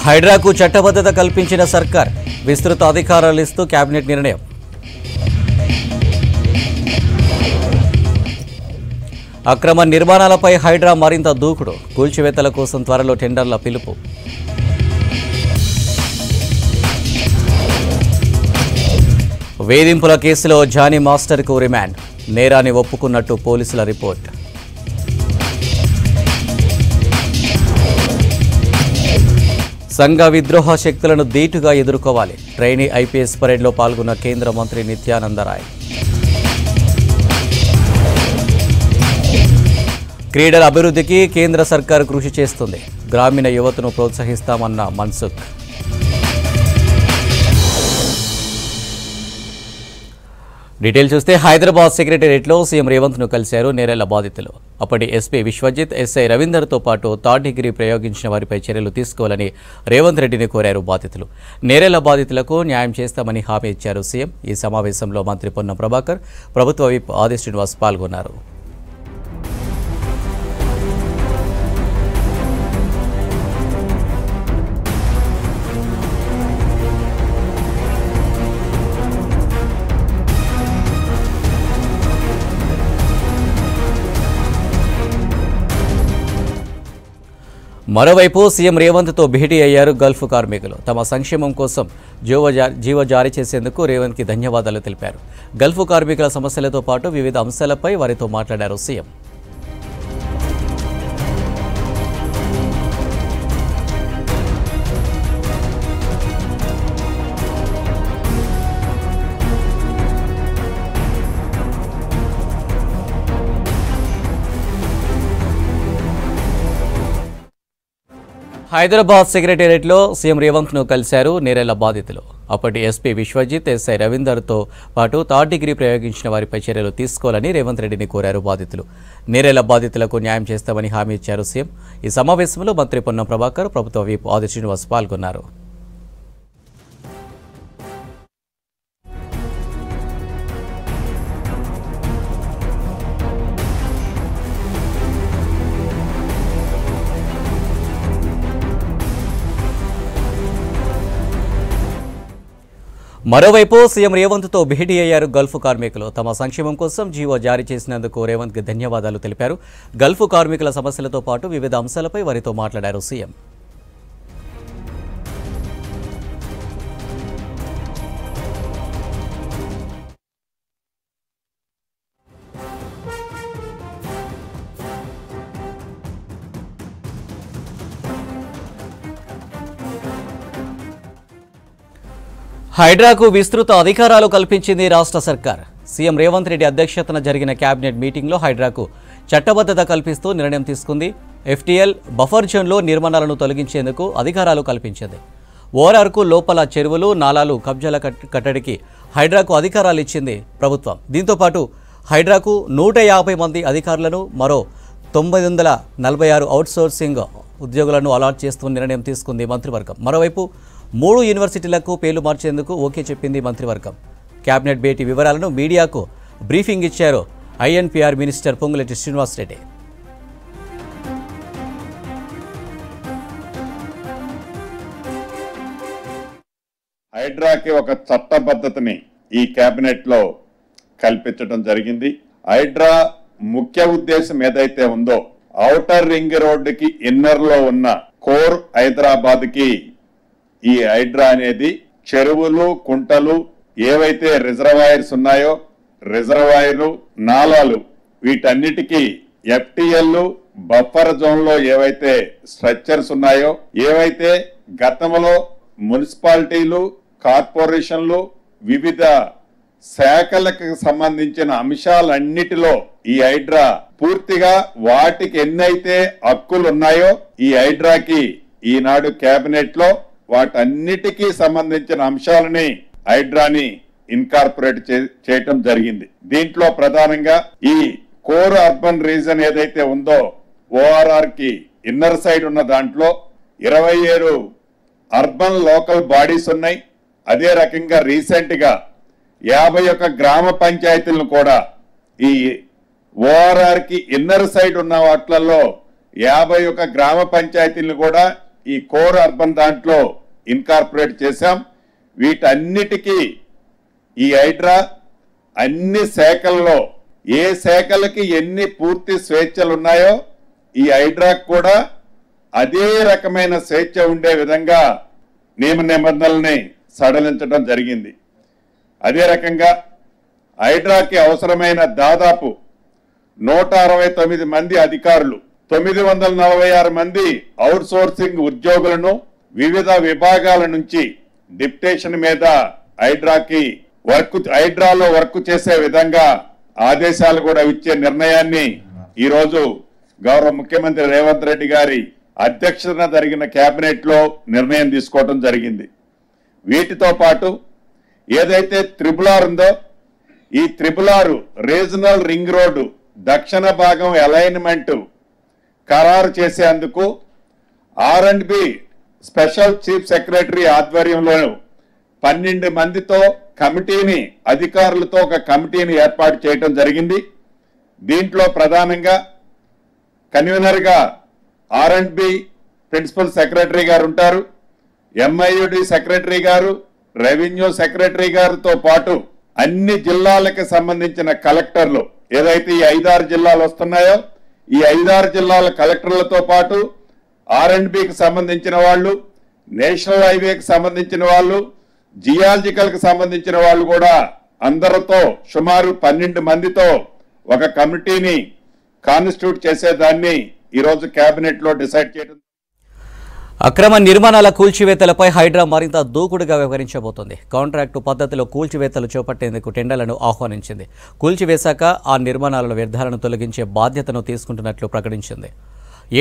హైడ్రాకు చట్టబద్ధత కల్పించిన సర్కార్ విస్తృత అధికారాలు ఇస్తూ కేబినెట్ నిర్ణయం. అక్రమ నిర్మాణాలపై హైడ్రా మరింత దూకుడు, కూల్చివేతల కోసం త్వరలో టెండర్ల పిలుపు. వేధింపుల కేసులో జానీ మాస్టర్కు రిమాండ్, నేరాన్ని ఒప్పుకున్నట్టు పోలీసుల రిపోర్ట్. సంఘ విద్రోహ శక్తులను ధీటుగా ఎదుర్కోవాలి, ట్రైనీ ఐపీఎస్ పరేడ్లో పాల్గొన్న కేంద్ర మంత్రి నిత్యానందరాయ్. క్రీడల అభివృద్ధికి కేంద్ర సర్కారు కృషి చేస్తుంది, గ్రామీణ యువతను ప్రోత్సహిస్తామన్న మన్సుఖ్. డీటెయిల్ చూస్తే హైదరాబాద్ సెక్రటేరియట్లో సీఎం రేవంత్ను కలిశారు నేరేళ్ల బాధితులు. అప్పటి ఎస్పీ విశ్వజిత్, ఎస్ఐ రవీందర్తో పాటు థర్డ్ డిగ్రీ ప్రయోగించిన వారిపై చర్యలు తీసుకోవాలని రేవంత్ రెడ్డిని కోరారు బాధితులు. నేరేళ్ల బాధితులకు న్యాయం చేస్తామని హామీ ఇచ్చారు సీఎం. ఈ సమావేశంలో మంత్రి పొన్నం ప్రభాకర్, ప్రభుత్వ విప్ ఆది శ్రీనివాస్ పాల్గొన్నారు. మరోవైపు సీఎం రేవంత్తో భేటీ అయ్యారు గల్ఫ్ కార్మికులు. తమ సంక్షేమం కోసం జీవో జారీ చేసేందుకు రేవంత్కి ధన్యవాదాలు తెలిపారు. గల్ఫ్ కార్మికుల సమస్యలతో పాటు వివిధ అంశాలపై వారితో మాట్లాడారు సీఎం. హైదరాబాద్ సెక్రటేరియట్లో సీఎం రేవంత్ను కలిశారు నేరేళ్ల బాధితులు. అప్పటి ఎస్పీ విశ్వజిత్, ఎస్ఐ రవీందర్తో పాటు థర్డ్ డిగ్రీ ప్రయోగించిన వారిపై చర్యలు తీసుకోవాలని రేవంత్ రెడ్డిని కోరారు బాధితులు. నేరేళ్ల బాధితులకు న్యాయం చేస్తామని హామీ ఇచ్చారు సీఎం. ఈ సమావేశంలో మంత్రి పొన్నం ప్రభాకర్, ప్రభుత్వ విప్ ఆది శ్రీనివాస్ పాల్గొన్నారు. మరోవైపు సీఎం రేవంత్తో భేటీ అయ్యారు గల్ఫ్ కార్మికులు. తమ సంక్షేమం కోసం జీవో జారీ చేసినందుకు రేవంత్కి ధన్యవాదాలు తెలిపారు. గల్ఫ్ కార్మికుల సమస్యలతో పాటు వివిధ అంశాలపై వారితో మాట్లాడారు సీఎం. హైడ్రాకు విస్తృత అధికారాలు కల్పించింది రాష్ట్ర సర్కార్. సీఎం రేవంత్ రెడ్డి అధ్యక్షతన జరిగిన కేబినెట్ మీటింగ్లో హైడ్రాకు చట్టబద్ధత కల్పిస్తూ నిర్ణయం తీసుకుంది. ఎఫ్టీఎల్ బఫర్ జోన్లో నిర్మాణాలను తొలగించేందుకు అధికారాలు కల్పించింది. ఓఆర్ఆర్కు లోపల చెరువులు, నాలాలు కబ్జాల కట్టడికి హైడ్రాకు అధికారాలు ఇచ్చింది ప్రభుత్వం. దీంతోపాటు హైడ్రాకు 150 మంది అధికారులను, మరో 946 అవుట్సోర్సింగ్ ఉద్యోగులను అలాట్ చేస్తూ నిర్ణయం తీసుకుంది మంత్రివర్గం. మరోవైపు 3 యూనివర్సిటీలకు పేర్లు మార్చేందుకు ఓకే చెప్పింది మంత్రివర్గం. కేబినెట్ భేటీ వివరాలను మీడియాకు బ్రీఫింగ్ ఇచ్చారు ఐఎన్పీఆర్ మినిస్టర్ పొంగులేటి శ్రీనివాసరెడ్డి. హైడ్రాకి ఒక చట్టబద్ధతని ఈ కేబినెట్ లో కల్పించడం జరిగింది. హైడ్రా ముఖ్య ఉద్దేశం ఏదైతే ఉందో, ఔటర్ రింగ్ రోడ్డుకి ఇన్నర్ లో ఉన్న కోర్ హైదరాబాద్ కి ఈ హైడ్రా అనేది చెరువులు, కుంటలు, ఏవైతే రిజర్వాయర్స్ ఉన్నాయో రిజర్వాయర్లు, నాలాలు, వీటన్నిటికీ ఎఫ్టీఎల్ బఫర్ జోన్ లో ఏవైతే స్ట్రక్చర్స్ ఉన్నాయో, ఏవైతే గతంలో మున్సిపాలిటీలు, కార్పొరేషన్లు, వివిధ శాఖలకు సంబంధించిన అంశాలన్నిటిలో ఈ హైడ్రా పూర్తిగా వాటికి ఎన్నైతే హక్కులు ఉన్నాయో ఈ హైడ్రాకి ఈనాడు కేబినెట్ లో వాటన్నిటికీ సంబంధించిన అంశాలని హైడ్రాని ఇన్కార్పొరేట్ చేయటం జరిగింది. దీంట్లో ప్రధానంగా ఈ కోర్ అర్బన్ రీజన్ ఏదైతే ఉందో ఓఆర్ఆర్ కి ఇన్నర్ సైడ్ ఉన్న దాంట్లో 27 అర్బన్ లోకల్ బాడీస్ ఉన్నాయి. అదే రకంగా రీసెంట్ గా 51 గ్రామ పంచాయతీలను కూడా ఈ ఓఆర్ఆర్ కి ఇన్నర్ సైడ్ ఉన్న వాటిలలో 51 గ్రామ పంచాయతీలను కూడా ఈ కోర్ అర్బన్ దాంట్లో ఇన్కార్పొరేట్ చేశాం. వీటన్నిటికీ ఈ హైడ్రా అన్ని శాఖల్లో ఏ శాఖలకి ఎన్ని పూర్తి స్వేచ్ఛలు ఉన్నాయో ఈ హైడ్రాకు కూడా అదే రకమైన స్వేచ్ఛ ఉండే విధంగా నియమ నిబంధనల్ని సడలించడం జరిగింది. అదే రకంగా హైడ్రాకి అవసరమైన దాదాపు 169 మంది అధికారులు, 946 మంది అవుట్ సోర్సింగ్ ఉద్యోగులను వివిధ విభాగాల నుంచి డిప్యుటేషన్ మీద హైడ్రాలో వర్క్ చేసే విధంగా ఆదేశాలు కూడా ఇచ్చే నిర్ణయాన్ని ఈరోజు గౌరవ ముఖ్యమంత్రి రేవంత్ రెడ్డి గారి అధ్యక్షతన జరిగిన కేబినెట్ లో నిర్ణయం తీసుకోవడం జరిగింది. వీటితో పాటు ఏదైతే త్రిపుల్ ఉందో ఈ త్రిపుల్ రీజనల్ రింగ్ రోడ్డు దక్షిణ భాగం అలైన్మెంట్ ఖరారు చేసేందుకు R&B స్పెషల్ చీఫ్ సెక్రటరీ ఆధ్వర్యంలో 12 మందితో కమిటీని, అధికారులతో ఒక కమిటీని ఏర్పాటు చేయడం జరిగింది. దీంట్లో ప్రధానంగా కన్వీనర్ గా R&B ప్రిన్సిపల్ సెక్రటరీ గారు ఉంటారు, MIUD సెక్రటరీ గారు, రెవెన్యూ సెక్రటరీ గారితో పాటు అన్ని జిల్లాలకు సంబంధించిన కలెక్టర్లు, ఏదైతే ఈ 5-6 జిల్లాలు వస్తున్నాయో ఈ 5-6 జిల్లాల కలెక్టర్లతో పాటు R&Bకి సంబంధించిన వాళ్ళు, నేషనల్ హైవేకి సంబంధించిన వాళ్ళు, జియాలజికల్ కి సంబంధించిన వాళ్ళు కూడా అందరితో సుమారు 12 మందితో ఒక కమిటీని కాన్స్టిట్యూట్ చేసేదాన్ని ఈరోజు కేబినెట్ లో డిసైడ్ చేయడం. అక్రమ నిర్మాణాల కూల్చివేతలపై హైడ్రా మరింత దూకుడుగా వ్యవహరించబోతోంది. కాంట్రాక్టు పద్ధతిలో కూల్చివేతలు చేపట్టేందుకు టెండర్లను ఆహ్వానించింది. కూల్చివేశాక ఆ నిర్మాణాల వ్యర్థాలను తొలగించే బాధ్యతను తీసుకుంటున్నట్లు ప్రకటించింది.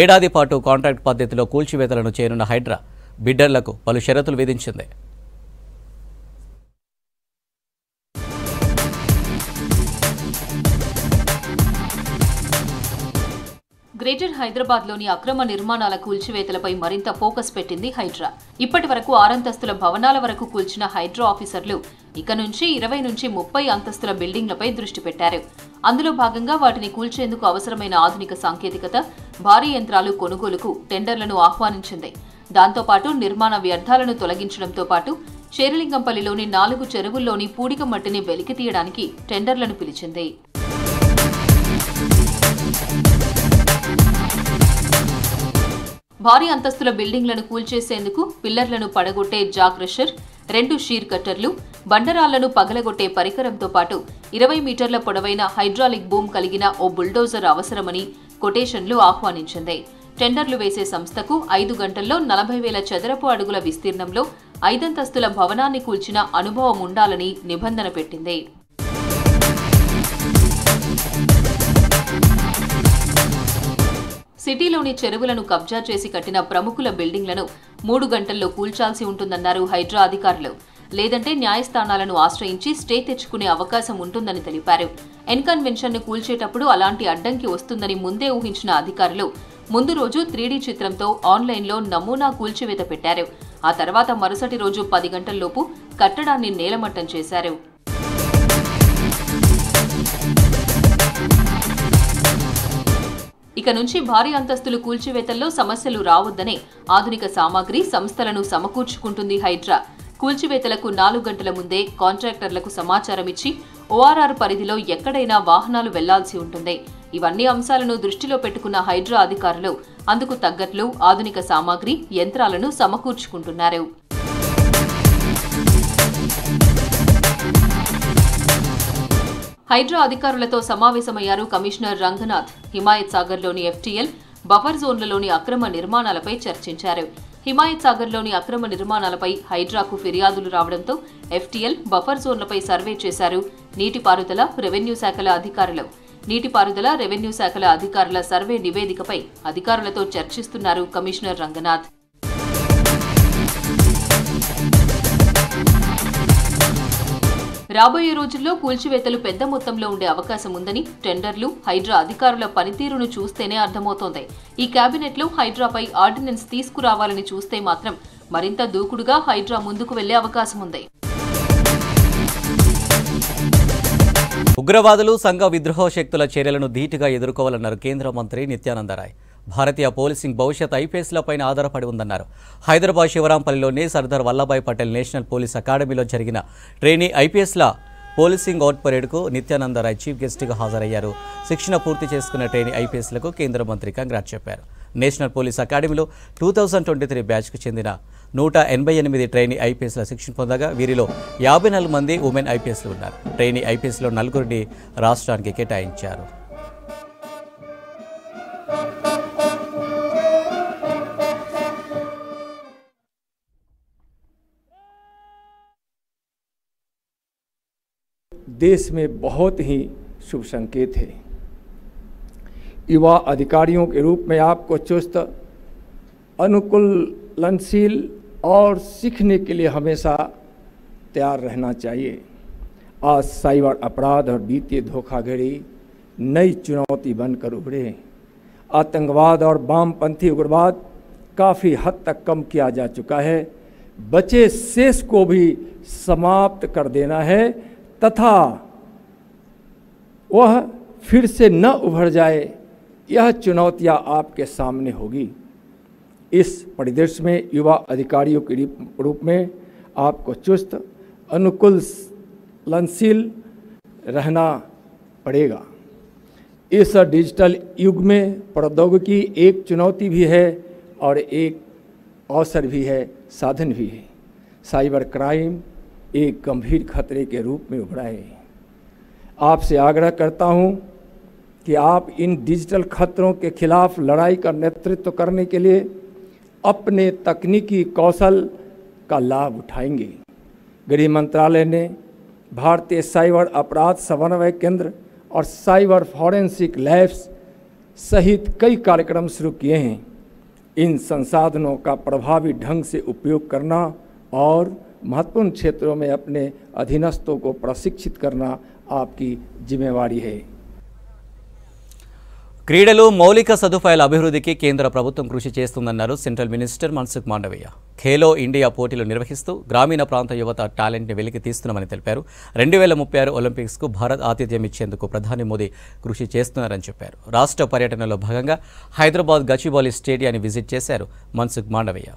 ఏడాది పాటు కాంట్రాక్ట్ పద్ధతిలో కూల్చివేతలను చేయనున్న హైడ్రా బిడ్డర్లకు పలు షరతులు విధించింది. గ్రేటర్ హైదరాబాద్లోని అక్రమ నిర్మాణాల కూల్చివేతలపై మరింత ఫోకస్ పెట్టింది హైడ్రా. ఇప్పటి వరకు 6 అంతస్తుల భవనాల వరకు కూల్చిన హైడ్రా ఆఫీసర్లు ఇక నుంచి 20 నుంచి 30 అంతస్తుల బిల్డింగ్లపై దృష్టి పెట్టారు. అందులో భాగంగా వాటిని కూల్చేందుకు అవసరమైన ఆధునిక సాంకేతికత, భారీ యంత్రాలు కొనుగోలుకు టెండర్లను ఆహ్వానించింది. దాంతోపాటు నిర్మాణ వ్యర్థాలను తొలగించడంతో పాటు శేరిలింగంపల్లిలోని 4 చెరువుల్లోని పూడిక మట్టిని వెలికి తీయడానికి టెండర్లను పిలిచింది. భారీ అంతస్తుల బిల్డింగ్లను కూల్చేసేందుకు పిల్లర్లను పడగొట్టే జా క్రషర్, 2 షీర్ కట్టర్లు, బండరాళ్లను పగలగొట్టే పరికరంతో పాటు 20 మీటర్ల పొడవైన హైడ్రాలిక్ బూమ్ కలిగిన ఓ బుల్డోజర్ అవసరమని కొటేషన్లు ఆహ్వానించింది. టెండర్లు వేసే సంస్థకు 5 గంటల్లో 40,000 చదరపు అడుగుల విస్తీర్ణంలో 5 అంతస్తుల భవనాన్ని కూల్చిన అనుభవం ఉండాలని నిబంధన పెట్టింది. సిటీలోని చెరువులను కబ్జా చేసి కట్టిన ప్రముఖుల బిల్డింగ్లను 3 గంటల్లో కూల్చాల్సి ఉంటుందన్నారు హైడ్రా అధికారులు. లేదంటే న్యాయస్థానాలను ఆశ్రయించి స్టే తెచ్చుకునే అవకాశం ఉంటుందని తెలిపారు. ఎన్కన్వెన్షన్ ను కూల్చేటప్పుడు అలాంటి అడ్డంకి వస్తుందని ముందే ఊహించిన అధికారులు ముందు రోజు 3D చిత్రంతో ఆన్లైన్లో నమూనా కూల్చివేత పెట్టారు. ఆ తర్వాత మరుసటి రోజు 10 గంటల్లోపు కట్టడాన్ని నేలమట్టం చేశారు. ఇక నుంచి భారీ అంతస్తులు కూల్చివేతల్లో సమస్యలు రావద్దనే ఆధునిక సామాగ్రి, సంస్థలను సమకూర్చుకుంటుంది హైడ్రా. కూల్చివేతలకు 4 గంటల ముందే కాంట్రాక్టర్లకు సమాచారం ఇచ్చి ORR పరిధిలో ఎక్కడైనా వాహనాలు వెళ్లాల్సి ఉంటుంది. ఇవన్నీ అంశాలను దృష్టిలో పెట్టుకున్న హైడ్రా అధికారులు అందుకు తగ్గట్లు ఆధునిక సామాగ్రి, యంత్రాలను సమకూర్చుకుంటున్నారు. హైడ్రా అధికారులతో సమావేశమయ్యారు కమిషనర్ రంగనాథ్. హిమాయత్ సాగర్లోని FTL, బఫర్ జోన్లలోని అక్రమ నిర్మాణాలపై చర్చించారు. హిమాయత్ సాగర్లోని అక్రమ నిర్మాణాలపై హైడ్రాకు ఫిర్యాదులు రావడంతో FTL, బఫర్ జోన్లపై సర్వే చేశారు నీటిపారుదల, రెవెన్యూ శాఖల అధికారులు. నీటిపారుదల, రెవెన్యూ శాఖల అధికారుల సర్వే నివేదికపై అధికారులతో చర్చిస్తున్నారు కమిషనర్ రంగనాథ్. రాబోయే రోజుల్లో కూల్చివేతలు పెద్ద మొత్తంలో ఉండే అవకాశం ఉందని టెండర్లు, హైడ్రా అధికారుల పనితీరును చూస్తేనే అర్థమవుతోంది. ఈ కేబినెట్లో హైడ్రాపై ఆర్డినెన్స్ తీసుకురావాలని చూస్తే మాత్రం మరింత దూకుడుగా హైడ్రా ముందుకు వెళ్లే అవకాశం ఉంది. ఉగ్రవాదులు, సంఘ విద్రోహ శక్తుల చర్యలను ధీటుగా ఎదుర్కోవాలన్నారు కేంద్ర మంత్రి నిత్యానంద రాయ్. భారతీయ పోలీసింగ్ భవిష్యత్ ఐపీఎస్లపైన ఆధారపడి ఉందన్నారు. హైదరాబాద్ శివరాంపల్లిలోని సర్దార్ వల్లభాయ్ పటేల్ నేషనల్ పోలీస్ అకాడమీలో జరిగిన ట్రైనీ ఐపీఎస్ల పోలీసింగ్ అవుట్ పరేడ్కు నిత్యానంద రాయ్ చీఫ్ గెస్ట్గా హాజరయ్యారు. శిక్షణ పూర్తి చేసుకున్న ట్రైనీ ఐపీఎస్లకు కేంద్ర మంత్రి కంగ్రాట్స్ చెప్పారు. నేషనల్ పోలీస్ అకాడమీలో 2023 బ్యాచ్కు చెందిన 188 ట్రైనీ ఐపీఎస్ల శిక్షణ పొందగా వీరిలో 54 మంది ఉమెన్ ఐపీఎస్లు ఉన్నారు. ట్రైనీ ఐపీఎస్లో 4 రాష్ట్రానికి కేటాయించారు. देश में बहुत ही शुभ संकेत है। युवा अधिकारियों के रूप में आपको चुस्त, अनुकूलनशील और सीखने के लिए हमेशा तैयार रहना चाहिए। आज साइबर अपराध और वित्तीय धोखाधड़ी नई चुनौती बनकर उभरे। आतंकवाद और वामपंथी उग्रवाद काफ़ी हद तक कम किया जा चुका है। बचे शेष को भी समाप्त कर देना है तथा वह फिर से न उभर जाए, यह चुनौतियां आपके सामने होगी। इस परिदृश्य में युवा अधिकारियों के रूप में आपको चुस्त, अनुकूलनशील रहना पड़ेगा। इस डिजिटल युग में प्रौद्योगिकी एक चुनौती भी है और एक अवसर भी है, साधन भी है। साइबर क्राइम एक गंभीर खतरे के रूप में उभरा है। आपसे आग्रह करता हूं कि आप इन डिजिटल खतरों के खिलाफ लड़ाई का नेतृत्व करने के लिए अपने तकनीकी कौशल का लाभ उठाएंगे। गृह मंत्रालय ने भारतीय साइबर अपराध समन्वय केंद्र और साइबर फॉरेंसिक लैब्स सहित कई कार्यक्रम शुरू किए हैं। इन संसाधनों का प्रभावी ढंग से उपयोग करना और महत्वपूर्ण क्षेत्रों में अपने अधीनस्थों को प्रशिक्षित करना आपकी जिम्मेवारी है। క్రీడలు మౌలిక సదుపాయాల అభివృద్ధికి కేంద్ర ప్రభుత్వం కృషి చేస్తుందన్నారు central minister Mansukh Mandaviya. Khelo India పోటీలు నిర్వహిస్తూ గ్రామీణ ప్రాంత యువత టాలెంట్ని వెలికి తీస్తున్నామని తెలిపారు. 2036 ఒలింపిక్స్కు భారత్ ఆతిథ్యం ఇచ్చేందుకు ప్రధాని మోదీ కృషి చేస్తున్నారని చెప్పారు. రాష్ట్ర పర్యటనలో భాగంగా హైదరాబాద్ గచ్చిబౌలి స్టేడియాన్ని విజిట్ చేశారు మన్సుఖ్ మాండవీయ.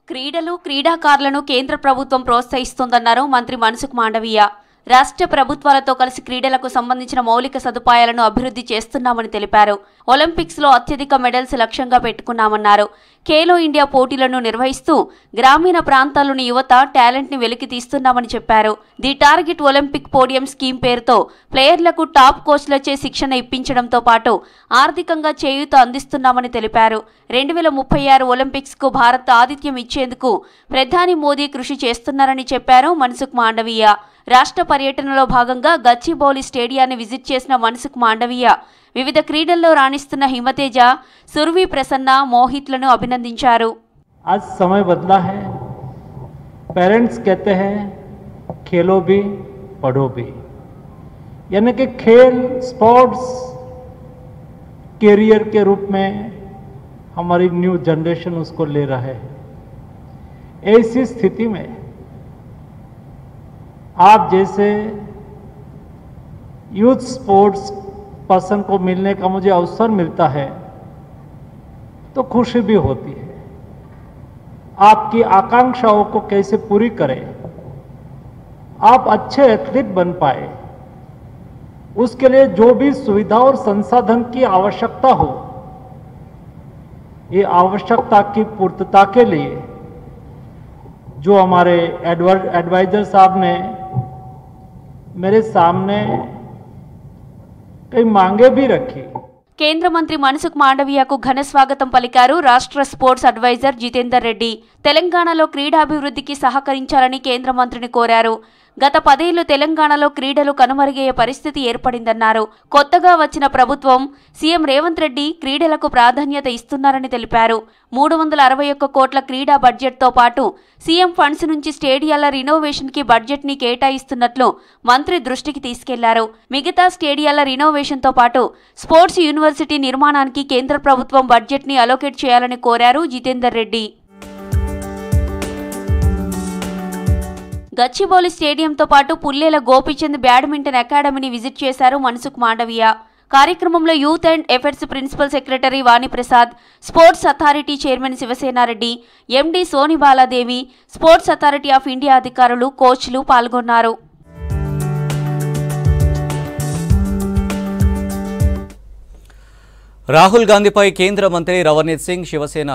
క్రీడలు, క్రీడాకారులను కేంద్ర ప్రభుత్వం ప్రోత్సహిస్తోందన్నారు మంత్రి మన్సుఖ్ మాండవీయ. రాష్ట్ర ప్రభుత్వాలతో కలిసి క్రీడలకు సంబంధించిన మౌలిక సదుపాయాలను అభివృద్ధి చేస్తున్నామని తెలిపారు. ఒలింపిక్స్లో అత్యధిక మెడల్స్ లక్ష్యంగా పెట్టుకున్నామన్నారు. ఖేలో ఇండియా పోటీలను నిర్వహిస్తూ గ్రామీణ ప్రాంతాల్లోని యువత టాలెంట్ని వెలికి తీస్తున్నామని చెప్పారు. The target Olympic podium scheme పేరుతో ప్లేయర్లకు టాప్ కోచ్లచే శిక్షణ ఇప్పించడంతో పాటు ఆర్థికంగా చేయూత అందిస్తున్నామని తెలిపారు. 2036 ఒలింపిక్స్కు భారత్ ఆతిథ్యం ఇచ్చేందుకు ప్రధాని మోదీ కృషి చేస్తున్నారని చెప్పారు మన్సుఖ్ మాండవీయ. రాష్ట్ర పర్యటనలో భాగంగా గచ్చిబౌలి స్టేడియాన్ని విజిట్ చేసిన మన్సుఖ్ మాండవీయ వివిధ క్రీడల్లో రాణిస్తున్న హిమతేజ, సుర్వి ప్రసన్న, మోహిత్లను అభినందించారు. आज समय बदला है। पेरेंट्स कहते हैं खेलो भी पढ़ो भी, यानी कि खेल स्पोर्ट्स कैरियर के रूप में हमारी न्यू जनरेशन उसको ले रहा है। ऐसी स्थिति में आप जैसे यूथ स्पोर्ट्स पर्सन को मिलने का मुझे अवसर मिलता है तो खुशी भी होती है। आपकी आकांक्षाओं को कैसे पूरी करें, आप अच्छे एथलीट बन पाए, उसके लिए जो भी सुविधा और संसाधन की आवश्यकता हो, ये आवश्यकता की पूर्तता के लिए जो हमारे एडवाइजर साहब ने मेरे सामने कई मांगे भी रखी। కేంద్ర మంత్రి మన్సుఖ్ మాండవీయకు ఘన స్వాగతం పలికారు రాష్ట్ర స్పోర్ట్స్ అడ్వైజర్ జితేందర్ రెడ్డి. తెలంగాణలో క్రీడాభివృద్ధికి సహకరించాలని కేంద్ర మంత్రిని కోరారు. గత 10 ఏళ్లు తెలంగాణలో క్రీడలు కనుమరుగయ్యే పరిస్థితి ఏర్పడిందన్నారు. కొత్తగా వచ్చిన ప్రభుత్వం సీఎం రేవంత్ రెడ్డి క్రీడలకు ప్రాధాన్యత ఇస్తున్నారని తెలిపారు. 361 కోట్ల క్రీడా బడ్జెట్తో పాటు సీఎం ఫండ్స్ నుంచి స్టేడియాల రినోవేషన్కి బడ్జెట్ని కేటాయిస్తున్నట్లు మంత్రి దృష్టికి తీసుకెళ్లారు. మిగతా స్టేడియాల రినోవేషన్తో పాటు స్పోర్ట్స్ యూనివర్సిటీ నిర్మాణానికి కేంద్ర ప్రభుత్వం బడ్జెట్ని అలోకేట్ చేయాలని కోరారు జితేందర్ రెడ్డి. గచ్చిబౌలి స్టేడియంతో పాటు పుల్లేల గోపీచంద్ బ్యాడ్మింటన్ అకాడమీని విజిట్ చేశారు మన్సుఖ్ మాండవీయ. కార్యక్రమంలో youth and efforts principal secretary Vaniprasad, sports authority chairman Sivasenareddy, MD Sonibaladevi, sports authority of India అధికారులు, కోచ్లు పాల్గొన్నారు. రాహుల్ గాంధీపై కేంద్ర మంత్రి రవనీత్ సింగ్, శివసేన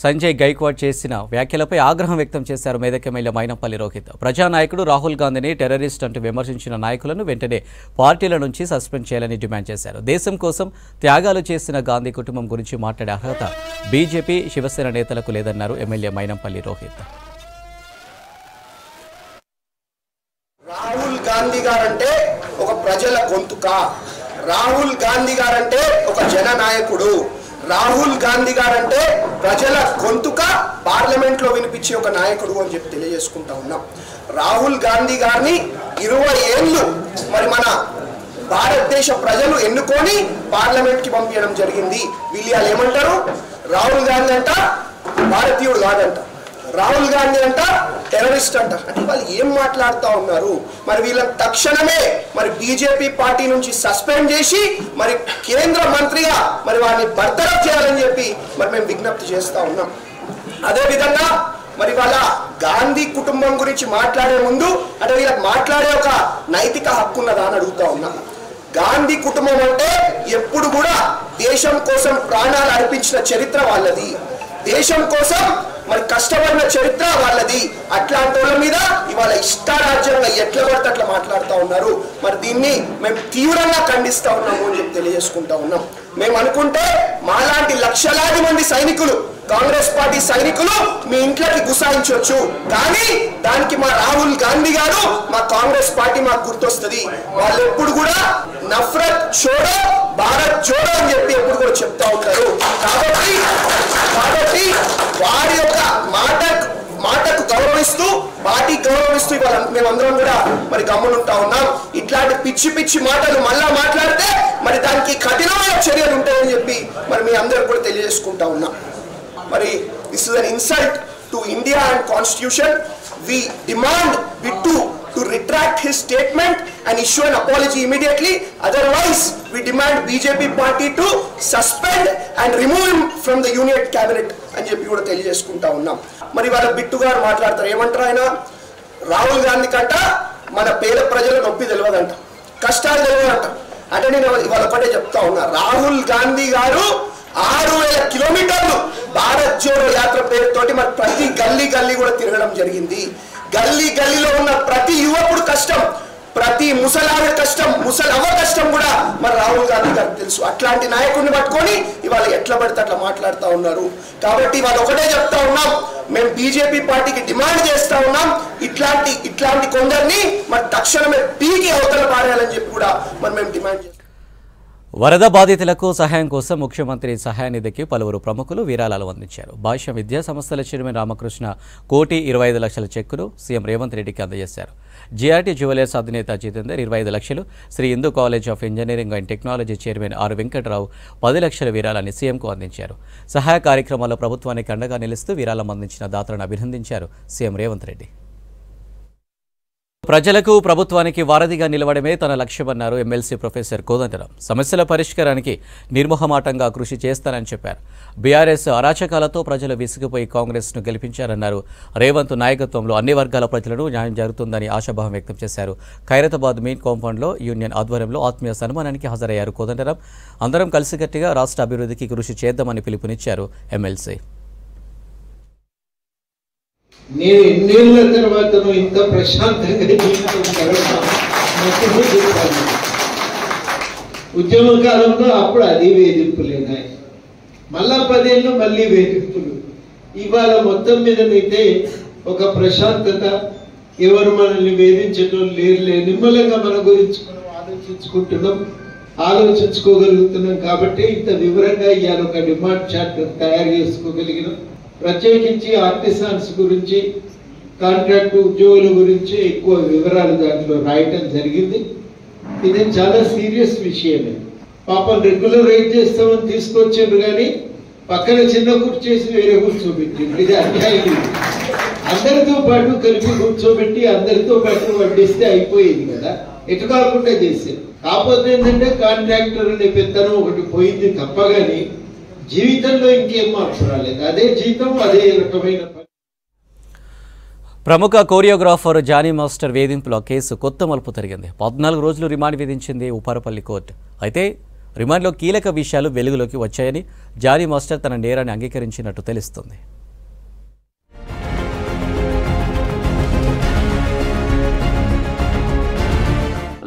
సంజయ్ గైక్వాడ్ చేసిన వ్యాఖ్యలపై ఆగ్రహం వ్యక్తం చేశారు మెదక్ ఎమ్మెల్యే మైనంపల్లి రోహిత్. ప్రజానాయకుడు రాహుల్ గాంధీని టెర్రరిస్ట్ అంటూ విమర్శించిన నాయకులను వెంటనే పార్టీల నుంచి సస్పెండ్ చేయాలని డిమాండ్ చేశారు. దేశం కోసం త్యాగాలు చేసిన గాంధీ కుటుంబం గురించి మాట్లాడే అర్హత బీజేపీ, శివసేన నేతలకు లేదన్నారు ఎమ్మెల్యే మైనంపల్లి రోహిత్. రాహుల్ గాంధీ గారంటే ఒక ప్రజల గొంతుక, రాహుల్ గాంధీ గారంటే ఒక జననాయకుడు, రాహుల్ గాంధీ గారంటే ప్రజల గొంతుక, పార్లమెంట్ లో వినిపించే ఒక నాయకుడు అని చెప్పి తెలియజేసుకుంటా ఉన్నాం. రాహుల్ గాంధీ గారిని 20 ఏళ్ళు మరి మన భారతదేశ ప్రజలు ఎన్నుకొని పార్లమెంట్ కి పంపించడం జరిగింది. వీళ్ళు ఏమంటారు, రాహుల్ గాంధీ అంట భారతీయుడు కాదంట, రాహుల్ గాంధీ అంట టెర్రరిస్ట్ అంట. అంటే వాళ్ళు ఏం మాట్లాడుతూ ఉన్నారు? మరి వీళ్ళని తక్షణమే మరి బీజేపీ పార్టీ నుంచి సస్పెండ్ చేసి మరి కేంద్ర మంత్రిగా మరి వారిని బర్తరఫ్ చేయాలని చెప్పి మరి మేము విజ్ఞప్తి చేస్తా ఉన్నాం. అదేవిధంగా మరి వాళ్ళ గాంధీ కుటుంబం గురించి మాట్లాడే ముందు అంటే వీళ్ళకి మాట్లాడే ఒక నైతిక హక్కు ఉన్నదా అని అడుగుతా ఉన్నాం. గాంధీ కుటుంబం అంటే ఎప్పుడు కూడా దేశం కోసం ప్రాణాలు అర్పించిన చరిత్ర వాళ్ళది, దేశం కోసం మరి కష్టపడిన చరిత్ర వాళ్ళది. అట్లాంటి వాళ్ళ మీద ఇవాళ ఇష్టారాజ్యంగా ఎట్లా పడితే అట్లా మాట్లాడుతూ ఉన్నారు. మరి దీన్ని మేము తీవ్రంగా ఖండిస్తా ఉన్నాము అని చెప్పి తెలియజేసుకుంటా ఉన్నాం. మేము అనుకుంటే మాలాంటి లక్షలాది మంది సైనికులు, కాంగ్రెస్ పార్టీ సైనికులు మీ ఇంట్లోకి గుసాయించవచ్చు, కానీ దానికి మా రాహుల్ గాంధీ గారు, మా కాంగ్రెస్ పార్టీ మాకు గుర్తొస్తుంది. వాళ్ళు ఎప్పుడు కూడా నఫరత్ छोड़ो భారత్ జోడో అని చెప్పి ఎప్పుడు కూడా చెప్తా ఉంటారు. కాబట్టి వారి యొక్క మాటకు గౌరవిస్తూ, పార్టీ గౌరవిస్తూ ఇవాళ మేమందరం కూడా మరి గమ్మునుంటా ఉన్నాం. ఇట్లాంటి పిచ్చి పిచ్చి మాటలు మళ్ళా మాట్లాడితే మరి దానికి కఠినమైన చర్యలు ఉంటాయని చెప్పి మరి మీ అందరూ కూడా తెలియజేసుకుంటా ఉన్నాం. మరి this is an insult to India and constitution. We demand Bittu to retract his statement and issue an apology immediately. Otherwise, we demand BJP party to suspend and remove him from the union cabinet. అని చెప్పి కూడా తెలియజేసుకుంటా ఉన్నాం. మరి వాళ్ళ bit గారు మాట్లాడతారు, ఏమంటారు ఆయన, రాహుల్ గాంధీ కంట మన పేద ప్రజల నొప్పి తెలియదంట, కష్టాలు తెలియదంట. అంటే నేను ఇవాళ ఒకటే చెప్తా ఉన్నా, రాహుల్ గాంధీ గారు 6000 కిలోమీటర్లు భారత్ జోడో యాత్ర పేరుతోటి మరి ప్రతి గల్లీ కూడా తిరగడం జరిగింది. గల్లీలో ఉన్న ప్రతి యువకుడు కష్టం, ప్రతి ముసలావిడ కష్టం, ముసలవ్వ కష్టం కూడా మరి రాహుల్ గాంధీ గారికి తెలుసు. అట్లాంటి నాయకుడిని పట్టుకొని ఇవాళ ఎట్లా పడితే అట్లా మాట్లాడుతూ ఉన్నారు. కాబట్టి ఇవాళ ఒకటే చెప్తా ఉన్నాం, మేము బీజేపీ పార్టీకి డిమాండ్ చేస్తా ఉన్నాం, ఇట్లాంటి కొందరిని మరి తక్షణమే పీకి అవతల పారేయాలని చెప్పి కూడా మరి మేము డిమాండ్ చేస్తాం. వరద బాధితులకు సహాయం కోసం ముఖ్యమంత్రి సహాయ నిధికి పలువురు ప్రముఖులు విరాళాలు అందించారు. భాష్య విద్యా సంస్థల చైర్మన్ రామకృష్ణ 1,25,00,000 చెక్కును సీఎం రేవంత్ రెడ్డికి అందజేశారు. జీఆర్టీ జ్యువెలర్స్ అధినేత జితేందర్ 25 లక్షలు, Sri Hindu college of engineering and technology chairman R Venkata Rao 10 లక్షల విరాళాన్ని సీఎంకు అందించారు. సహాయ కార్యక్రమాల్లో ప్రభుత్వానికి అండగా నిలుస్తూ విరాళం అందించిన దాతలను అభినందించారు సీఎం రేవంత్ రెడ్డి. ప్రజలకు ప్రభుత్వానికి వారధిగా నిలవడమే తన లక్ష్యమన్నారు ఎమ్మెల్సీ ప్రొఫెసర్ కోదండరాం. సమస్యల పరిష్కారానికి నిర్మోహమాటంగా కృషి చేస్తానని చెప్పారు. బీఆర్ఎస్ అరాచకాలతో ప్రజలు విసిగిపోయి కాంగ్రెస్ను గెలిపించారన్నారు. రేవంత్ నాయకత్వంలో అన్ని వర్గాల ప్రజలను న్యాయం జరుగుతుందని ఆశాభావం వ్యక్తం చేశారు. ఖైరతాబాద్ మెయిన్ కాంపౌండ్లో యూనియన్ ఆధ్వర్యంలో ఆత్మీయ సన్మానానికి హాజరయ్యారు కోదండరాం. అందరం కలిసికట్టుగా రాష్ట్ర అభివృద్ధికి కృషి చేద్దామని పిలుపునిచ్చారు ఎమ్మెల్సీ. నేను ఎన్నేళ్ల తర్వాత ఇంత ప్రశాంతంగా ఉద్యమ కాలంలో అప్పుడు అది వేధింపులేనాయి, మళ్ళా 10 ఏళ్ళు మళ్ళీ వేధింపులు. ఇవాళ మొత్తం మీదనైతే ఒక ప్రశాంతత, ఎవరు మనల్ని వేధించడం లేరులే, నిమ్మలంగా మన గురించి మనం ఆలోచించుకోగలుగుతున్నాం. కాబట్టి ఇంత వివరంగా ఇవాళ ఒక డిమాండ్ చార్టర్ తయారు చేసుకోగలిగినాం. ప్రత్యేకించి ఆర్టిసాన్స్ గురించి, కాంట్రాక్ట్ ఉద్యోగుల గురించి ఎక్కువ వివరాలు దాంట్లో రాయటం జరిగింది. ఇది చాలా సీరియస్ విషయమే. పాపం రెగ్యులరైజ్ చేస్తామని తీసుకొచ్చారు, కానీ పక్కన చిన్న కుర్చీ చేసి వేరే కూర్చోబెట్టింది. ఇది అన్యాయం. అందరితో పాటు కలిపి కూర్చోబెట్టి అందరితో పాటు వడ్డిస్తే అయిపోయేది కదా, ఎటు కాకుండా చేశారు. కాకపోతే ఏంటంటే కాంట్రాక్టర్ అనే పెత్తనం ఒకటి పోయింది తప్పగాని జీవితంలో ఇంకేం మార్పు రాలేదు. అదే జీతం, అదే రకమైన. ప్రముఖ కోరియోగ్రాఫర్ జానీ మాస్టర్ వేధింపుల కేసు కొత్త మలుపు తిరిగింది. 14 రోజులు రిమాండ్ విధించింది ఉప్పరపల్లి కోర్టు. అయితే రిమాండ్లో కీలక విషయాలు వెలుగులోకి వచ్చాయని జానీ మాస్టర్ తన నేరాన్ని అంగీకరించినట్టు తెలుస్తుంది.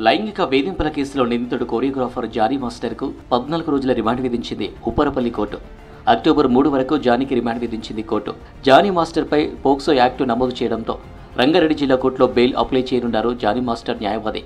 లైంగిక వేధింపుల కేసులో నిందితుడు కోరియోగ్రాఫర్ జానీ మాస్టర్కు 14 రోజుల రిమాండ్ విధించింది ఉప్పరపల్లి కోర్టు. అక్టోబర్ 3 వరకు జానీకి రిమాండ్ విధించింది కోర్టు. జానీ మాస్టర్పై పోక్సో యాక్టు నమోదు చేయడంతో రంగారెడ్డి జిల్లా కోర్టులో బెయిల్ అప్లై చేయనున్నారు జానీ మాస్టర్ న్యాయవాది.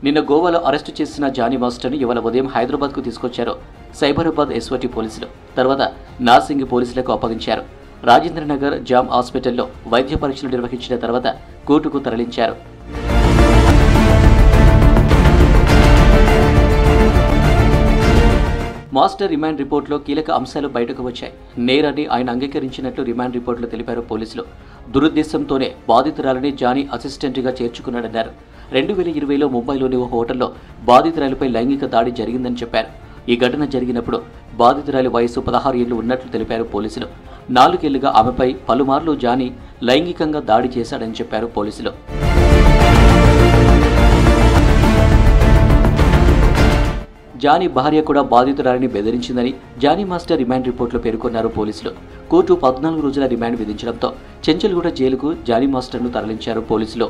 నిన్న గోవాలో అరెస్టు చేసిన జానీ మాస్టర్ని ఇవాళ ఉదయం హైదరాబాద్కు తీసుకొచ్చారు సైబరాబాద్ ఎస్ఓటీ పోలీసులు. తర్వాత నార్సింగి పోలీసులకు అప్పగించారు. రాజేంద్రనగర్ జామ్ హాస్పిటల్లో వైద్య పరీక్షలు నిర్వహించిన తర్వాత కోర్టుకు తరలించారు. మాస్టర్ రిమాండ్ రిపోర్టులో కీలక అంశాలు బయటకు వచ్చాయి. నేరాన్ని ఆయన అంగీకరించినట్లు రిమాండ్ రిపోర్టులో తెలిపారు పోలీసులు. దురుద్దేశంతోనే బాధితురాలని జానీ అసిస్టెంట్గా చేర్చుకున్నాడన్నారు. 2020లో ముంబైలోని ఓ హోటల్లో బాధితురాలిపై లైంగిక దాడి జరిగిందని చెప్పారు. ఈ ఘటన జరిగినప్పుడు బాధితురాలి వయసు 16 ఏళ్లు ఉన్నట్లు తెలిపారు పోలీసులు. 4 ఏళ్లుగా ఆమెపై పలుమార్లు జానీ లైంగికంగా దాడి చేశాడని చెప్పారు పోలీసులు. జానీ భార్య కూడా బాధితురాలిని బెదిరించిందని జానీ మాస్టర్ రిమాండ్ రిపోర్టులో పేర్కొన్నారు పోలీసులు. కోర్టు 14 రోజుల రిమాండ్ విధించడంతో చెంచల్గూడ జైలుకు జానీ మాస్టర్ను తరలించారు పోలీసులు.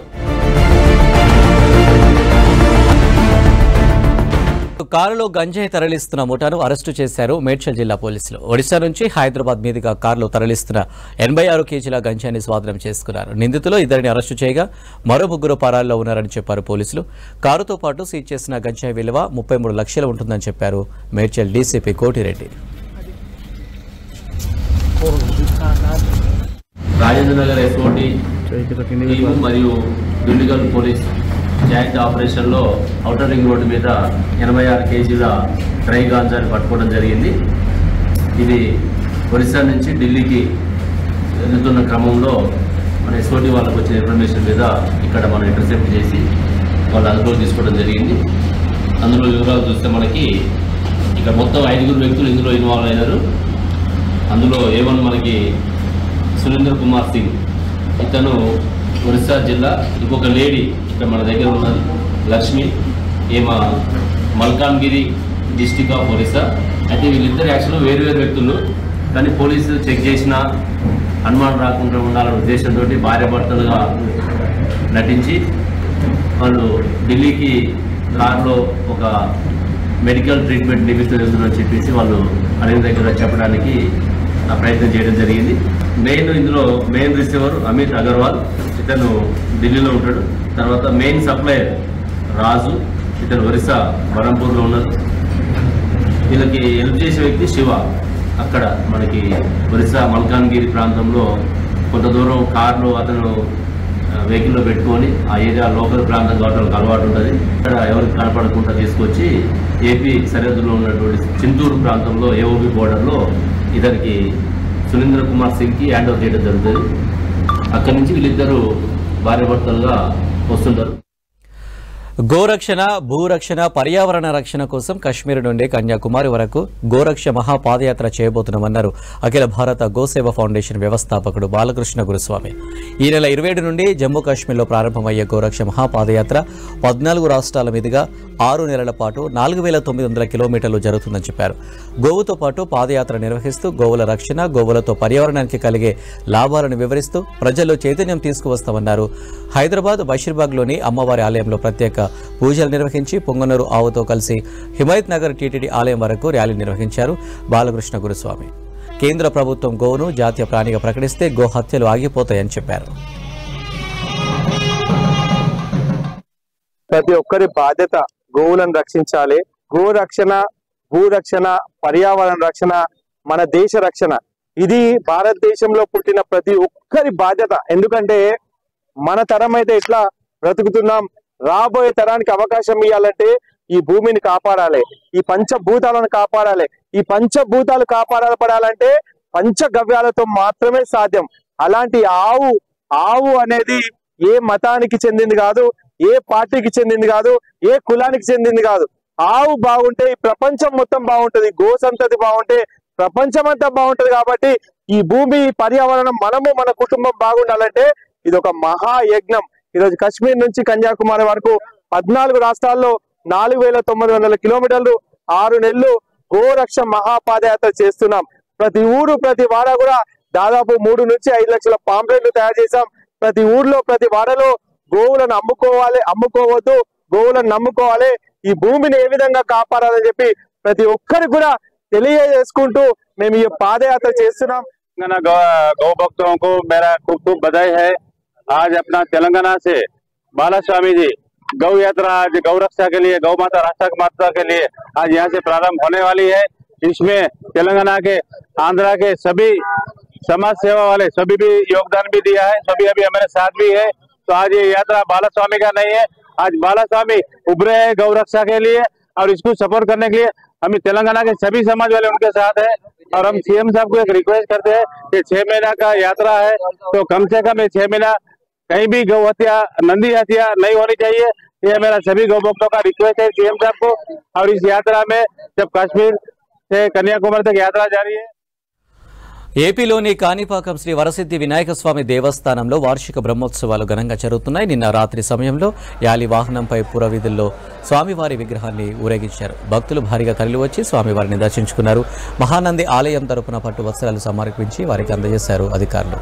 కారులో గంజాయి తరలిస్తున్న ముఠాను అరెస్టు చేశారు మేడ్చల్ జిల్లా పోలీసులు. ఒడిశా నుంచి హైదరాబాద్ మీదుగా కారులో తరలిస్తున్న 86 కేజీల గంజాయిని స్వాధీనం చేసుకున్నారు. నిందితులు 2 అరెస్టు చేయగా మరో 3 పరాల్లో ఉన్నారని చెప్పారు పోలీసులు. కారుతో పాటు సీజ్ చేసిన గంజాయి విలువ 33 లక్షలు ఉంటుందని చెప్పారు మేడ్చల్ డీసీపీ కోటిరెడ్డి. రాజేంద్రనగర్ ఎస్ఓటీ మరియు దుండిగల్ పోలీస్ జాయింట్ ఆపరేషన్లో ఔటర్ రింగ్ రోడ్డు మీద 86 కేజీల డ్రై గాంజాని పట్టుకోవడం జరిగింది. ఇది ఒరిస్సా నుంచి ఢిల్లీకి వెళ్తున్న క్రమంలో మన ఎస్ఓటీ వాళ్ళకు వచ్చిన ఇన్ఫర్మేషన్ మీద ఇక్కడ మనం ఇంటర్సెప్ట్ చేసి వాళ్ళ అదుపులో తీసుకోవడం జరిగింది. అందులో వివరాలు చూస్తే మనకి ఇక్కడ మొత్తం 5 వ్యక్తులు ఇందులో ఇన్వాల్వ్ అయినారు. అందులో A1 మనకి సురేంద్ర కుమార్ సింగ్, ఇతను ఒరిస్సా జిల్లా. ఇంకొక లేడీ ఇక్కడ మన దగ్గర ఉన్నది లక్ష్మి, ఏమా మల్కాన్గిరి డిస్టిక్ ఆఫ్ ఒరిస్సా. అయితే వీళ్ళిద్దరు యాక్చువల్గా వేరు వ్యక్తులు, కానీ పోలీసులు చెక్ చేసిన అనుమానం రాకుండా ఉండాలనే ఉద్దేశంతో భార్యాభర్తలుగా నటించి వాళ్ళు ఢిల్లీకి కారులో ఒక మెడికల్ ట్రీట్మెంట్ నిమిత్తం వెళ్తుందని చెప్పేసి వాళ్ళు అడిగిన దగ్గర చెప్పడానికి ప్రయత్నం చేయడం జరిగింది. ఇందులో మెయిన్ రిసీవర్ అమిత్ అగర్వాల్, ఇతను ఢిల్లీలో ఉంటాడు. తర్వాత మెయిన్ సప్లయర్ రాజు, ఇతను ఒరిస్సా బరంపూర్లో ఉన్నారు. వీళ్ళకి హెల్ప్ చేసే వ్యక్తి శివ, అక్కడ మనకి ఒరిస్సా మల్కాన్గిరి ప్రాంతంలో కొంత దూరం కారులో అతను వెహికల్లో పెట్టుకొని ఆ ఏరియా లోకల్ ప్రాంతం కాబట్టి అలవాటు ఉంటుంది. ఇక్కడ ఎవరికి కనపడకుండా తీసుకొచ్చి ఏపీ సరిహద్దులో ఉన్నటువంటి చింతూరు ప్రాంతంలో ఏఓబి బోర్డర్లో ఇతనికి సురేంద్ర కుమార్ సింగ్కి హ్యాండ్ ఓవర్ చేయడం జరుగుతుంది. అక్కడి నుంచి వీళ్ళిద్దరూ భార్యాభర్తలుగా వస్తుంటారు. గోరక్షణ, భూరక్షణ, పర్యావరణ రక్షణ కోసం కశ్మీర్ నుండి కన్యాకుమారి వరకు గోరక్ష మహాపాదయాత్ర చేయబోతున్నామన్నారు అఖిల భారత గోసేవ ఫౌండేషన్ వ్యవస్థాపకుడు బాలకృష్ణ గురుస్వామి. ఈ నెల 27 నుండి జమ్మూ కాశ్మీర్లో ప్రారంభమయ్యే గోరక్ష మహాపాదయాత్ర 14 రాష్ట్రాల మీదుగా 6 నెలల పాటు 4900 కిలోమీటర్లు జరుగుతుందని చెప్పారు. గోవుతో పాటు పాదయాత్ర నిర్వహిస్తూ గోవుల రక్షణ, గోవులతో పర్యావరణానికి కలిగే లాభాలను వివరిస్తూ ప్రజల్లో చైతన్యం తీసుకువస్తామన్నారు. హైదరాబాద్ బషీర్బాగ్లోని అమ్మవారి ఆలయంలో ప్రత్యేక పూజలు నిర్వహించి పొంగనూరు ఆవుతో కలిసి హిమాయత్ నగర్ టీటీడీ ఆలయం వరకు ర్యాలీ నిర్వహించారు బాలకృష్ణ గురుస్వామి. కేంద్ర ప్రభుత్వం గోవును జాతీయ ప్రాణిగా ప్రకటిస్తే గో హత్యలు ఆగిపోతాయని చెప్పారు. ప్రతి ఒక్కరి బాధ్యత గోవులను రక్షించాలి. గో రక్షణ, భూరక్షణ, పర్యావరణ రక్షణ, మన దేశ రక్షణ, ఇది భారతదేశంలో పుట్టిన ప్రతి ఒక్కరి బాధ్యత. ఎందుకంటే మన తరం అయితే ఎట్లా బ్రతుకుతున్నాం, రాబోయే తరానికి అవకాశం ఇవ్వాలంటే ఈ భూమిని కాపాడాలి, ఈ పంచభూతాలను కాపాడాలి. ఈ పంచభూతాలు కాపాడపడాలంటే పంచగవ్యాలతో మాత్రమే సాధ్యం. అలాంటి ఆవు అనేది ఏ మతానికి చెందింది కాదు, ఏ పార్టీకి చెందింది కాదు, ఏ కులానికి చెందింది కాదు. ఆవు బాగుంటే ఈ ప్రపంచం మొత్తం బాగుంటది, గోసంతతి బాగుంటే ప్రపంచం అంతా బాగుంటది. కాబట్టి ఈ భూమి పర్యావరణం మనము మన కుటుంబం బాగుండాలంటే ఇది ఒక మహాయజ్ఞం. ఈరోజు కాశ్మీర్ నుంచి కన్యాకుమారి వరకు 14 రాష్ట్రాల్లో 4900 కిలోమీటర్లు 6 నెలలు గోరక్ష మహాపాదయాత్ర చేస్తున్నాం. ప్రతి ఊరు ప్రతి వాడ కూడా దాదాపు 3 నుంచి 5 లక్షల పాంప్లెట్లు తయారు చేశాం. ప్రతి ఊర్లో ప్రతి వాడలో గోవులను అమ్ముకోవద్దు, గోవులను నమ్ముకోవాలి, ఈ భూమిని ఏ విధంగా కాపాడాలని చెప్పి ప్రతి ఒక్కరికి కూడా తెలియజేసుకుంటూ మేము ఈ పాదయాత్ర చేస్తున్నాం. गौ भक्तों को मेरा खूब खूब बधाई है। आज अपना तेलंगाना से बालास्वामी जी गौ यात्रा आज गौ रक्षा के लिए, गौ माता राष्ट्र के लिए आज यहाँ से प्रारंभ होने वाली है। इसमें तेलंगाना के, आंध्रा के सभी समाज सेवा वाले सभी भी योगदान भी दिया है, सभी अभी हमारे साथ भी है। तो आज ये यात्रा बालास्वामी का नहीं है, आज बालास्वामी उभरे हैं गौ रक्षा के लिए और इसको सपोर्ट करने के लिए हम तेलंगाना के सभी समाज वाले उनके साथ है। और हम सीएम साहब को एक रिक्वेस्ट करते हैं कि 6 महीना का यात्रा है तो कम से कम 6 महीना कहीं भी गौ हत्या, नंदी हत्या नहीं होनी चाहिए। ये मेरा सभी गौ भक्तों का रिक्वेस्ट है सीएम साहब को। और इस यात्रा में जब कश्मीर से कन्याकुमारी तक यात्रा जारी है। ఏపీలోని కాణిపాకం శ్రీ వరసిద్ధి వినాయక స్వామి దేవస్థానంలో వార్షిక బ్రహ్మోత్సవాలు ఘనంగా జరుగుతున్నాయి. నిన్న రాత్రి సమయంలో యాలి వాహనంపై పురవీధుల్లో స్వామివారి విగ్రహాన్ని ఊరేగించారు. భక్తులు భారీగా తరలివచ్చి స్వామివారిని దర్శించుకున్నారు. మహానంది ఆలయం తరపున పట్టు వస్త్రాలు సమర్పించి వారికి అందజేశారు అధికారులు.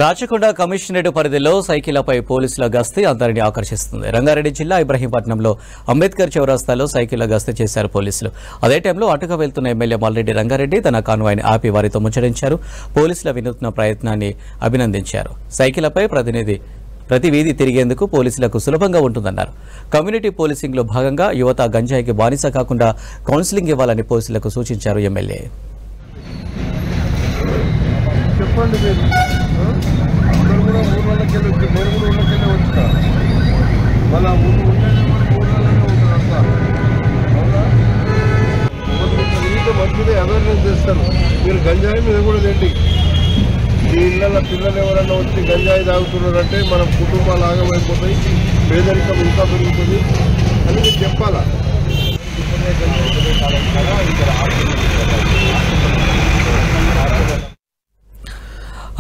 రాచకొండ కమిషనరేట్ పరిధిలో సైకిళ్లపై పోలీసుల గస్తీ అందరినీ ఆకర్షిస్తుంది. రంగారెడ్డి జిల్లా ఇబ్రహీంపట్నంలో అంబేద్కర్ చౌరస్తాలో సైకిళ్ల గస్తీ చేశారు పోలీసులు. అదే టైంలో అటుగా వెళ్తున్న ఎమ్మెల్యే మల్రెడ్డి రంగారెడ్డి తన కాన్వాయ్ని ఆపి వారితో ముచ్చరించారు. పోలీసుల వినూత్న ప్రయత్నాన్ని అభినందించారు. సైకిళ్లపై ప్రతి వీధి తిరిగేందుకు పోలీసులకు సులభంగా ఉంటుందన్నారు. కమ్యూనిటీ పోలీసింగ్లో భాగంగా యువత గంజాయికి బానిస కాకుండా కౌన్సిలింగ్ ఇవ్వాలని పోలీసులకు సూచించారు ఎమ్మెల్యే. మంచిది అవేర్నెస్ చేస్తారు. మీరు గంజాయి మీద కూడా తిండి మీ ఇళ్ళ పిల్లలు ఎవరైనా వచ్చి గంజాయి తాగుతున్నారంటే మన కుటుంబాలు ఆగమైపోతాయి, పేదరికం ఇంకా పెరుగుతుంది అని మీరు చెప్పాలా.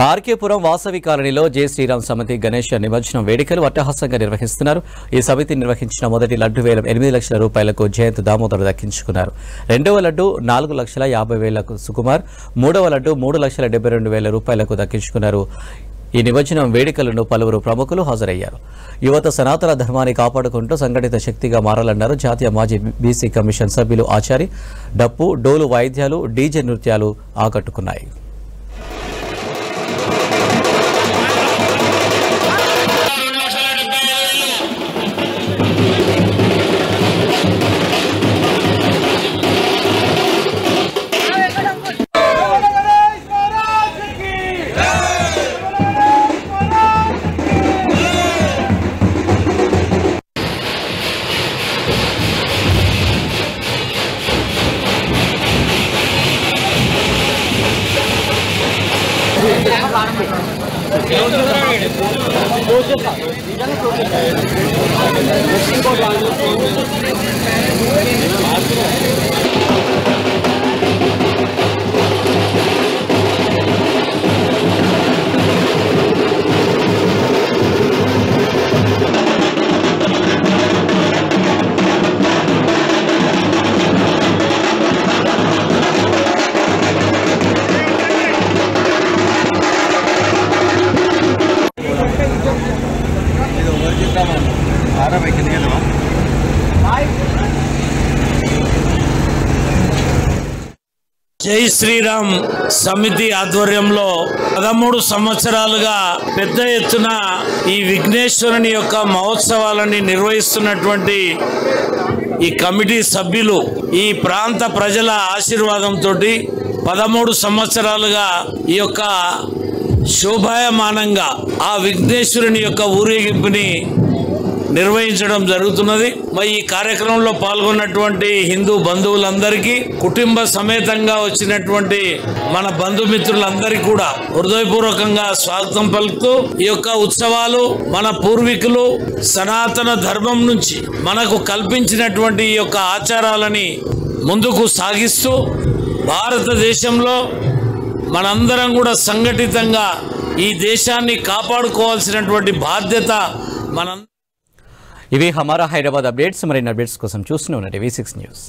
ఆర్కేపురం వాసవి కాలనీలో జై శ్రీరామ్ సమితి గణేష్ నిమజ్జనం వేడుకలు అట్టహాసంగా నిర్వహిస్తున్నారు. ఈ సమితి నిర్వహించిన మొదటి లడ్డు వేలం 8 లక్షల రూపాయలకు జయంత్ దామోదర్ దక్కించుకున్నారు. రెండవ లడ్డు 4,50,000 సుకుమార్, మూడవ లడ్డు 3,72,000 రూపాయలకు దక్కించుకున్నారు. ఈ నిమజ్జనం వేడుకలను పలువురు ప్రముఖులు హాజరయ్యారు. యువత సనాతన ధర్మాన్ని కాపాడుకుంటూ సంఘటిత శక్తిగా మారాలన్నారు. జాతీయ మాజీ బీసీ కమిషన్ సభ్యులు ఆచారి. డప్పు, డోలు వాయిద్యాలు, డీజే నృత్యాలు ఆకట్టుకున్నాయి. జై శ్రీరామ్ సమితి ఆధ్వర్యంలో 13 సంవత్సరాలుగా పెద్ద ఎత్తున ఈ విఘ్నేశ్వరుని యొక్క మహోత్సవాలని నిర్వహిస్తున్నటువంటి ఈ కమిటీ సభ్యులు ఈ ప్రాంత ప్రజల ఆశీర్వాదంతో 13 సంవత్సరాలుగా ఈ యొక్క శోభాయమానంగా ఆ విఘ్నేశ్వరుని యొక్క ఊరేగింపుని నిర్వహించడం జరుగుతున్నది. మరి ఈ కార్యక్రమంలో పాల్గొన్నటువంటి హిందూ బంధువులందరికీ, కుటుంబ సమేతంగా వచ్చినటువంటి మన బంధుమిత్రులందరికీ కూడా హృదయపూర్వకంగా స్వాగతం పలుకుతూ ఈ యొక్క ఉత్సవాలు మన పూర్వీకులు సనాతన ధర్మం నుంచి మనకు కల్పించినటువంటి ఈ యొక్క ఆచారాలని ముందుకు సాగిస్తూ భారతదేశంలో మనందరం కూడా సంఘటితంగా ఈ దేశాన్ని కాపాడుకోవాల్సినటువంటి బాధ్యత మన. ఇవి హమారా హైదరాబాద్ అప్డేట్స్. మరిన్ని అప్డేట్స్ కోసం చూస్తూనే ఉండండి V6 న్యూస్.